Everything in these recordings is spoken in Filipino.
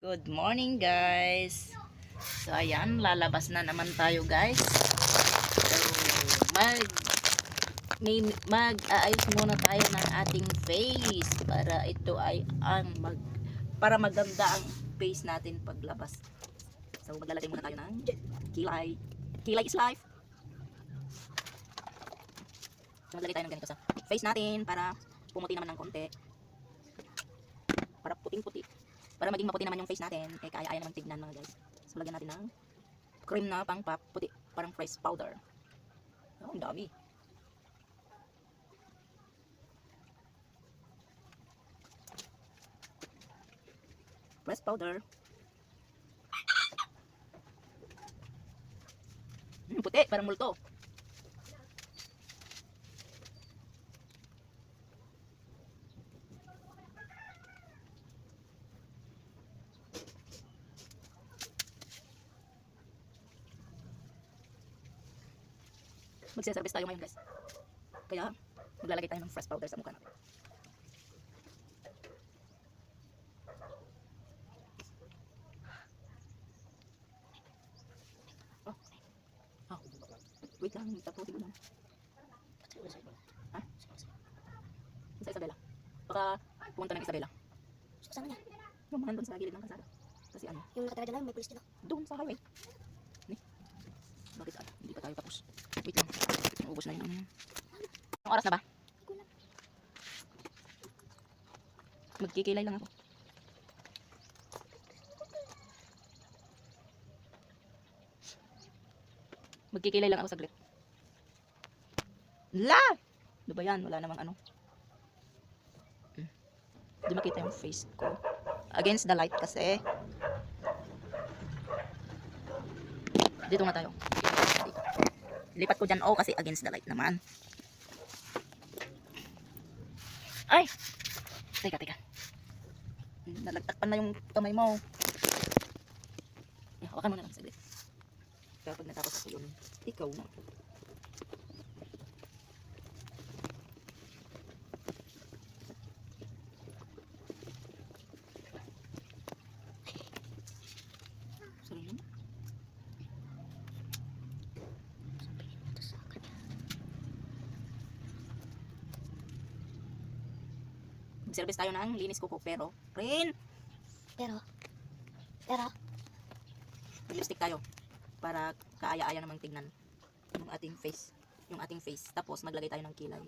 Good morning guys. So ayan, lalabas na naman tayo guys. So mag-aayos muna tayo ng ating face para ito ay para maganda ang face natin paglabas. So maglalagay muna tayo ng kilay. Kilay is life. So maglagay tayo ng ganito sa face natin para pumuti naman ng konti. Para puting-puti. Para maging maputi naman yung face natin, eh kaya-aya naman tignan mga guys. So lagyan natin ng cream na pang puti, parang fresh powder. Oh, ang dami. Fresh powder. Puti, parang multo. Magsiservice tayo ngayon guys. Kaya maglalagay tayo ng fresh powder sa mukha natin. Oh. Oh. Wait lang, tapusin ko lang. Ha? Sa Isabela. Baka pumunta ng Isabela. Kasama niya. Yung mga doon sa gilid ng kalsada. Kasi ano? Yung nakatira dyan may pulis dito. Doon sa highway. Ni? Bakit hindi pa tayo tapos? Wait lang. Naubos na yun. Anong oras na ba? Magkikilay lang ako. Magkikilay lang ako saglit. La! Ano ba yan? Wala namang ano. Hindi makita yung face ko. Against the light kasi. Dito nga tayo. Dito. Lipat ko dyan kasi against the light naman. Ay! Teka. Nalagtakpan na yung kamay mo. Hawakan mo na lang saglit. Kapag natapos ako yun, ikaw na. Sorry lang. Mag-service tayo ng linis kuko pero Pero lipstick tayo para kaaya-aya namang tignan yung ating face. Tapos maglagay tayo ng kilay.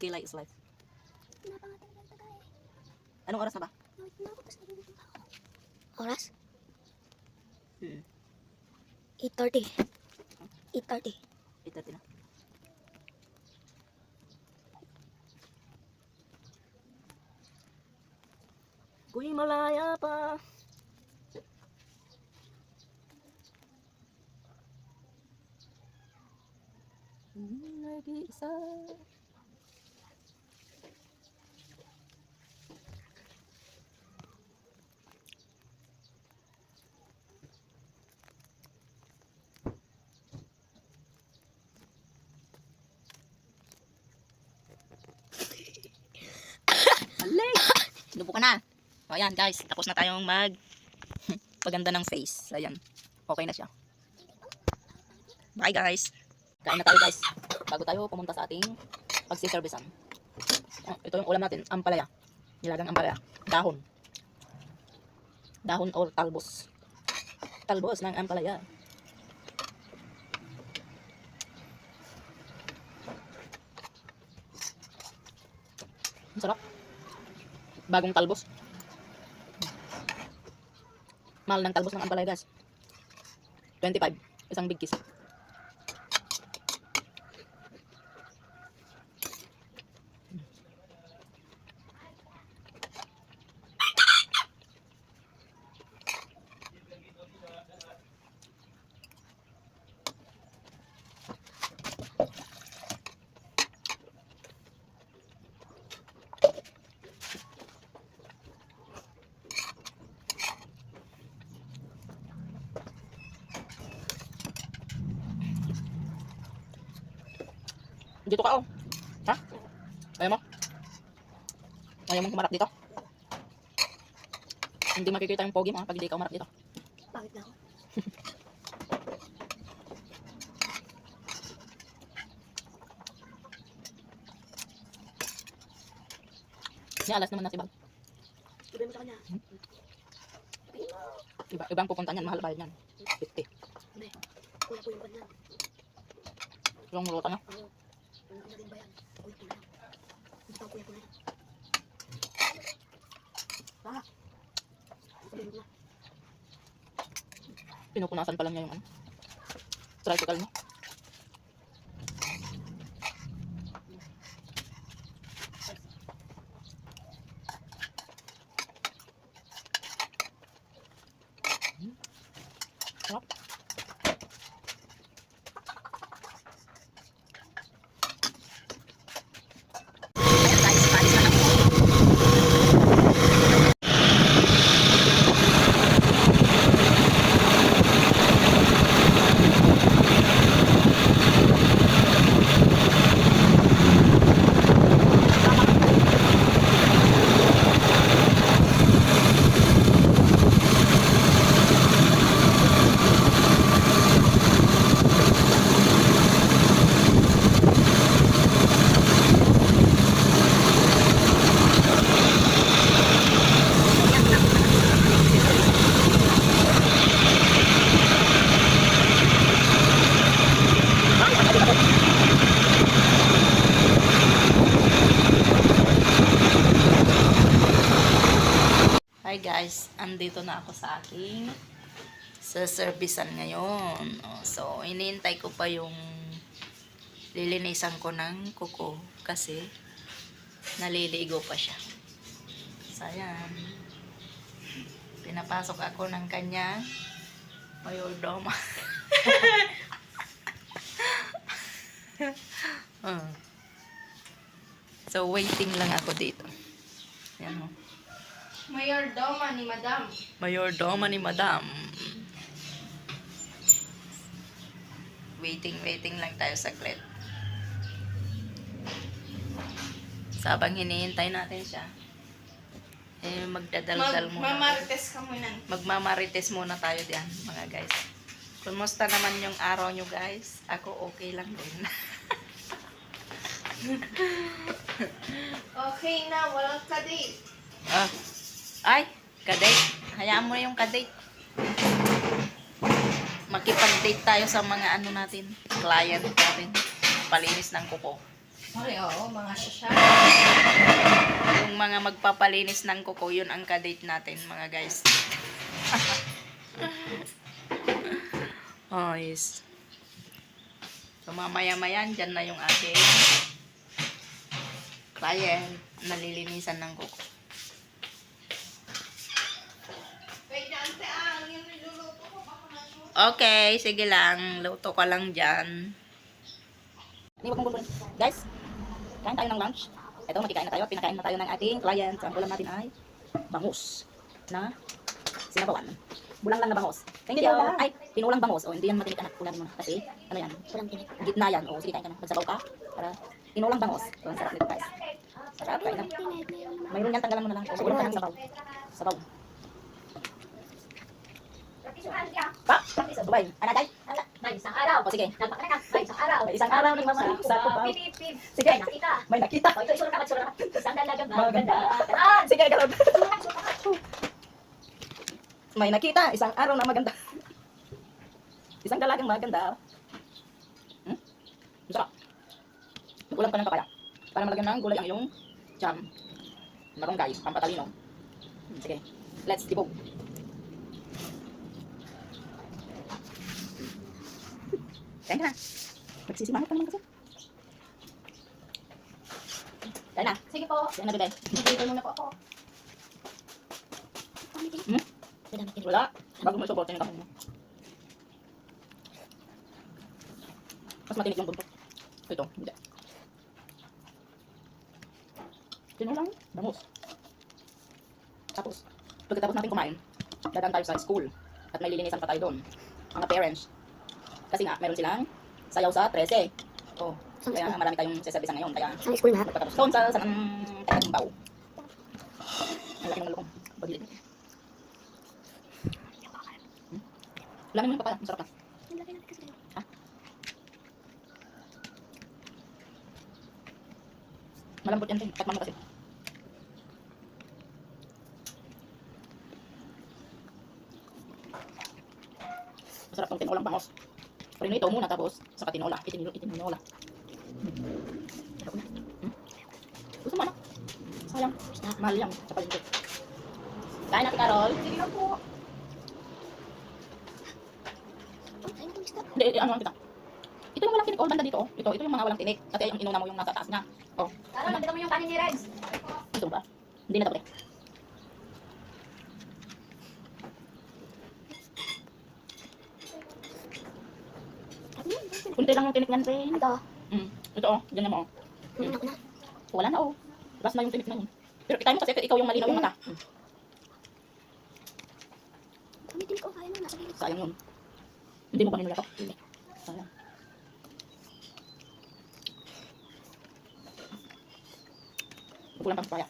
Kilay is life. Anong oras na ba? oras? 8:30 na. Kuy malaya pa. Nag-iisa. Alay! Lubo ka na. O ayan guys, tapos na tayong paganda ng face. Ayan, okay na siya. Bye guys. Kain na tayo guys. Bago tayo pumunta sa ating pagsiservisan. Ito yung ulam natin, ampalaya. Nilagang ampalaya. Dahon. Dahon or talbos. Talbos ng ampalaya. Ang sarap. Bagong talbos. Mahal ng talbos ng ampalaya guys. 25. Isang big kiss. Dito ka oh. Ha? Ayaw mo? Ayaw mong humarap dito? Hindi makikita yung pogi mo pag hindi ka umarap dito. Pangit na ako. Nialas naman na si Bag. Ibig mo sa kanya. Ibang pupunta niyan, mahal bayad niyan. 50. Hindi. Kuya po yung kanya. Yung luto niya. Oo. Wala na rin ba yan? Kuya po lang. Hindi pa kuya po lang. Ah. Sabihin mo na. Pinupunasan pa lang niya yung ano. Tricycle niya. Sarap. Hi guys, andito na ako sa aking servisan ngayon. So, iniintay ko pa yung lilinisan ko ng kuko kasi naliligo pa siya. So, ayan. Pinapasok ako ng kanya mayordoma. So, waiting lang ako dito. Ayan o. Mayordoma ni Madam. Mayordoma ni Madam. Waiting lang tayo saglit. Sabang hinihintay natin siya, eh magdadaldal muna. Mamarites ka muna. Magmamarites muna tayo diyan, mga guys. Kumusta naman yung araw nyo, guys? Ako okay lang din. Okay na, walang kadate. Ay, kadate. Hayaan mo na yung kadate. Makipag-date tayo sa mga ano natin, client natin. Palinis ng kuko. Okay, oo, mga sasya. Yung mga magpapalinis ng kuko, yun ang kadate natin, mga guys. Oh, yes. So, mamaya-maya, dyan na yung aking client. Nalilinisan ng kuko. Wait, ante, yung niluluto ko, baka na-shoot. Okay, sige lang. Luto ka lang dyan. Guys, kain tayo ng lunch. Ito, magkikain na tayo. Pinakain na tayo ng ating client. Ang ulam natin ay bangus na sinabawan. Bulang lang na bangus. Hindi yan, ay, tinulang bangus. O, hindi yan matinik anak. Ulam mo na. Kasi, ano yan? Walang tinik. Gitna yan. O, sige, kain ka na. Magsabaw ka. Para, tinulang bangus. O, ang sarap nito, guys. Sarap, kain na. Mayroon yan, tanggalan mo na lang. O, siguro ka ng sabaw. Sabaw. Pa! Subay. Ano, tay? May isang araw. O, sige. Nagpaka na. May isang araw. May isang araw ng mamalik sa kubaw. Pip. Sige. May nakita. May nakita. O, ito, isura ka. Isang dalagang Maganda. maganda. Sige, galod. May nakita, isang araw na maganda. Isang dalagang maganda. Masarap. Mag-ulam ka ng papaya. Para malagyan ng gulay ang iyong jam. Marunggay, pampatalino. Sige, let's dibog. Kain ka na. Nagsisimangot ka naman kasi. Kain na. Sige po. Kain na, bebe. Dito muna po ako. Hmm? Madami Wala. Bago mo isuportin yung kahon mo. Mas matinik yung buntot. Ito, hindi. Tinulang, bangus. Tapos, pagkatapos natin kumain, dadaan tayo sa school. At may lilinisan pa tayo doon. Mga parents. Kasi nga, meron silang sayaw sa 13. Oh, kaya nga marami tayong sasabisan ngayon. Kaya, Sa school na. magpatapos doon sa San Tagumpaw. Ang laki ng galukong. Bagilid. Ulamin mo yung papaya. Masarap ka. Yung laki natin kasi. Malambot yan, Tin. Takman mo kasi. Masarap tong tinolang bangos. Prinito muna tapos saka tinola. Itinola. Sarap na. Gusto mo, anak? Sayang. Mahal yan sa palengke. Kain natin, Carol. Sige lang po. Oh, ayun itong isda. Hindi, ano lang kita. Ito yung walang tinik. Oh, banda dito. Oh. Ito yung mga walang tinik. Kasi yung inuna mo yung nasa taas niya. Oh, Tara, nandito mo yung kanin ni Reds. gusto mo ba? Hindi na tapos. Kunti lang yung tinik niyan, Tin. Ito. Ito, oh. Ganyan mo, oh. Ano ko na. Wala na, oh. Ras na yung tinik na yun. Pero kita mo kasi ikaw yung malinaw yung mata. Umitin ko. Kaya mo. Nasa gilid. Sayang yun. Hindi mo ba minula to? Hindi. Sayang. Kulang pang papaya.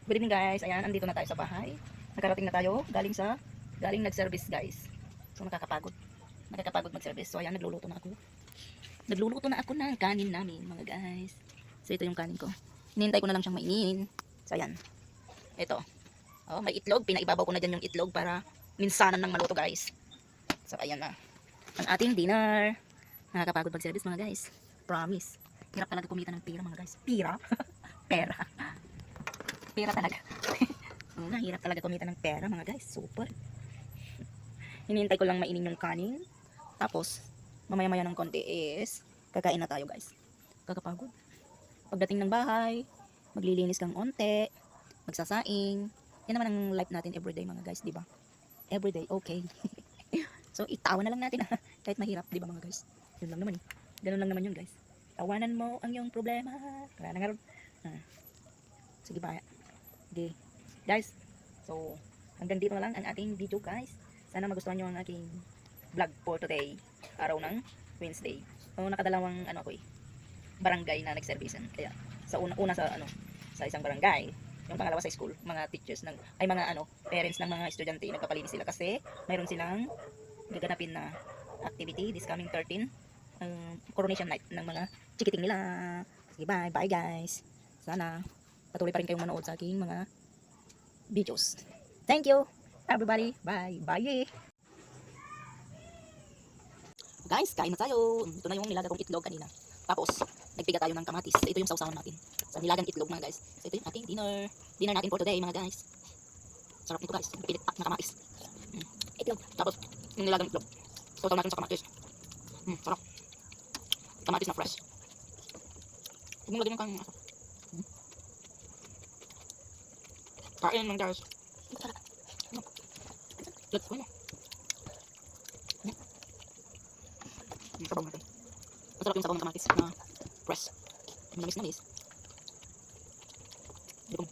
Good evening guys. Ayan, andito na tayo sa bahay. Nakarating na tayo. Galing nag-service guys. So nakakapagod. Nakakapagod mag-service. So ayan, nagluluto na ako. Nagluluto na ako ng kanin namin mga guys. So ito yung kanin ko. Hinihintay ko na lang siyang mainin. So ayan. Ito. Oh, may itlog. Pinaibabaw ko na dyan yung itlog para minsanan ng maluto guys. So ayan na. Ang ating dinner. Nakakapagod mag-service mga guys. Promise. Hirap talaga kumita ng pera mga guys. Pera? Pera. Pera talaga. Oo nga, hirap talaga kumita ng pera mga guys. Super. Hinihintay ko lang mainin yung kanin. Tapos, mamaya-maya ng konti is kakain na tayo guys. Kakapagod. Pagdating ng bahay, maglilinis kang onte, magsasaing. Yan naman ang life natin everyday mga guys, di ba? Everyday, okay. So, itawa na lang natin kahit mahirap, di ba mga guys? Yun lang naman. Ganun lang naman yun guys. Tawanan mo ang iyong problema. Wala na nga ron. Sige ba? Okay. Guys, so hanggang dito na lang ang ating video guys. Sana magustuhan nyo ang aking vlog for today. Araw ng Wednesday. So nakadalawang barangay na nagservisan. Kaya sa una sa isang barangay, yung pangalawa sa school, mga teachers mga parents ng mga estudyante nagpapalinis sila kasi mayroon silang gaganapin na activity this coming 13 coronation night ng mga chikiting nila. Sige bye guys. Sana patuloy pa rin kayong manood sa aking mga videos. Thank you, everybody. Bye. Bye. Guys, kain na tayo. Ito na yung nilaga kong itlog kanina. Tapos, nagpiga tayo ng kamatis. Ito yung sausawan natin. Sa nilagang itlog mga guys. So, ito yung ating dinner. Dinner natin for today mga guys. Sarap nito guys. Pilit na kamatis. Itlog. Tapos, yung nilagang itlog. Sausaw natin sa kamatis. Sarap. Kamatis na fresh. Huwag mo lagyan yung kang kain man guys. Let's go na. Sabaw natin. Masarap yung sabaw ng kamatis na fresh. Namis. Hindi ko